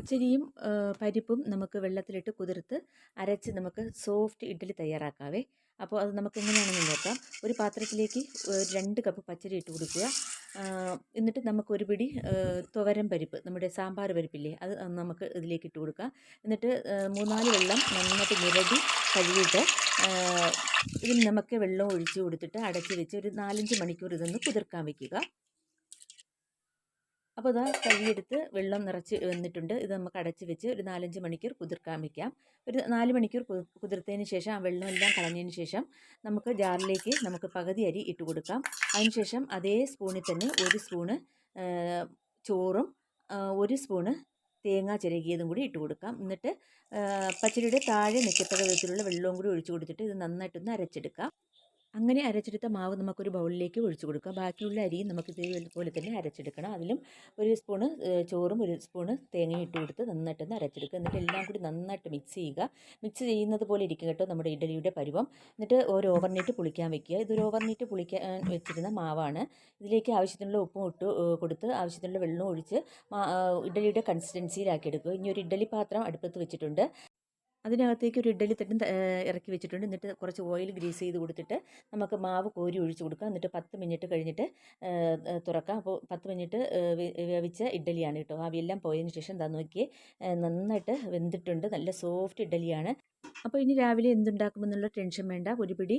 പച്ചരിയും പരിപ്പും നമുക്ക് വെള്ളത്തിലിട്ട് കുതിർത്ത് അരച്ച് നമുക്ക് സോഫ്റ്റ് ഇഡ്ഡലി തയ്യാറാക്കാവേ. അപ്പോൾ അത് നമുക്ക് എങ്ങനെയാണെന്ന് നോക്കാം. ഒരു പാത്രത്തിലേക്ക് 2 കപ്പ് പച്ചരി ഇട്ട് കൊടുക്കുക. എന്നിട്ട് നമുക്കൊരു പിടി തുവരം പരിപ്പ്, നമ്മുടെ സാമ്പാർ പരിപ്പില്ലേ, അത് നമുക്ക് ഇതിലേക്ക് ഇട്ട് കൊടുക്കാം. എന്നിട്ട് 3-4 വെള്ളം നന്നായിട്ട് ഞെരടി കഴുകിയിട്ട് ഇതിൽ നമുക്ക് വെള്ളം ഒഴിച്ച് കൊടുത്തിട്ട് അടച്ച് വെച്ച് ഒരു 4-5 മണിക്കൂർ ഇതൊന്ന് കുതിർക്കാൻ വയ്ക്കുക. അപ്പോൾ ഇതാ കഴുകിയെടുത്ത് വെള്ളം നിറച്ച് വന്നിട്ടുണ്ട്. ഇത് നമുക്ക് അടച്ച് വെച്ച് ഒരു 4-5 മണിക്കൂർ കുതിർക്കാൻ വയ്ക്കാം. ഒരു 4 മണിക്കൂർ കുതിർത്തതിന് ശേഷം ആ വെള്ളമെല്ലാം കളഞ്ഞതിന് ശേഷം നമുക്ക് ജാറിലേക്ക് നമുക്ക് പകുതി അരി ഇട്ട് കൊടുക്കാം. അതിനുശേഷം അതേ സ്പൂണിൽ തന്നെ 1 സ്പൂണ് ചോറും 1 സ്പൂണ് തേങ്ങ ചിരകിയതും കൂടി ഇട്ട് കൊടുക്കാം. എന്നിട്ട് പച്ചരിയുടെ താഴെ നിൽക്കത്തക്ക വിധത്തിലുള്ള വെള്ളവും കൂടി ഒഴിച്ച് കൊടുത്തിട്ട് ഇത് നന്നായിട്ടൊന്ന് അരച്ചെടുക്കാം. അങ്ങനെ അരച്ചെടുത്ത മാവ് നമുക്കൊരു ബൗളിലേക്ക് ഒഴിച്ചു കൊടുക്കാം. ബാക്കിയുള്ള അരിയും നമുക്ക് ഇതേപോലെ തന്നെ അരച്ചെടുക്കണം. അതിലും 1 സ്പൂണ് ചോറും 1 സ്പൂണ് തേങ്ങയും ഇട്ട് കൊടുത്ത് നന്നായിട്ടൊന്ന് അരച്ചെടുക്കുക. എന്നിട്ട് എല്ലാം കൂടി നന്നായിട്ട് മിക്സ് ചെയ്യുക. മിക്സ് ചെയ്യുന്നത് പോലെ ഇരിക്കും കേട്ടോ നമ്മുടെ ഇഡ്ഡലിയുടെ പരുവം. എന്നിട്ട് ഒരു ഓവർനൈറ്റ് പുളിക്കാൻ വെക്കുക. ഇതൊരു ഓവർനൈറ്റ് പുളിക്കാൻ വെച്ചിരുന്ന മാവാണ്. ഇതിലേക്ക് ആവശ്യത്തിനുള്ള ഉപ്പും ഇട്ട് കൊടുത്ത് ആവശ്യത്തിനുള്ള വെള്ളവും ഒഴിച്ച് ഇഡ്ഡലിയുടെ കൺസിസ്റ്റൻസിയിലാക്കി എടുക്കുക. ഇനി ഒരു ഇഡ്ഡലി പാത്രം അടുപ്പത്ത് വെച്ചിട്ടുണ്ട്. അതിനകത്തേക്ക് ഒരു ഇഡ്ഡലി തട്ടും ഇറക്കി വെച്ചിട്ടുണ്ട്. എന്നിട്ട് കുറച്ച് ഓയിൽ ഗ്രീസ് ചെയ്ത് കൊടുത്തിട്ട് നമുക്ക് മാവ് കോരി ഒഴിച്ച് കൊടുക്കാം. എന്നിട്ട് 10 മിനിറ്റ് കഴിഞ്ഞിട്ട് തുറക്കാം. അപ്പോൾ 10 മിനിറ്റ് വേവിച്ച ഇഡ്ഡലിയാണ് കേട്ടോ. ആവിയെല്ലാം പോയതിന് ശേഷം എന്താ നോക്കിയേ, നന്നായിട്ട് വെന്തിട്ടുണ്ട്. നല്ല സോഫ്റ്റ് ഇഡ്ഡലിയാണ്. അപ്പോൾ ഇനി രാവിലെ എന്തുണ്ടാക്കുമെന്നുള്ള ടെൻഷൻ വേണ്ട. ഒരു പിടി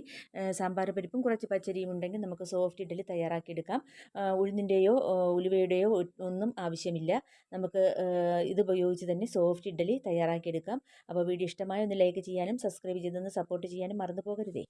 സാമ്പാർ പരിപ്പും കുറച്ച് പച്ചരിയും ഉണ്ടെങ്കിൽ നമുക്ക് സോഫ്റ്റ് ഇഡ്ഡലി തയ്യാറാക്കിയെടുക്കാം. ഉഴുന്നിൻ്റെയോ ഉലുവയുടെയോ ഒന്നും ആവശ്യമില്ല. നമുക്ക് ഇത് ഉപയോഗിച്ച് തന്നെ സോഫ്റ്റ് ഇഡ്ഡലി തയ്യാറാക്കിയെടുക്കാം. അപ്പോൾ വീഡിയോ ഇഷ്ടമായ ഒന്ന് ലൈക്ക് ചെയ്യാനും സബ്സ്ക്രൈബ് ചെയ്തൊന്ന് സപ്പോർട്ട് ചെയ്യാനും മറന്നു പോകരുതേ.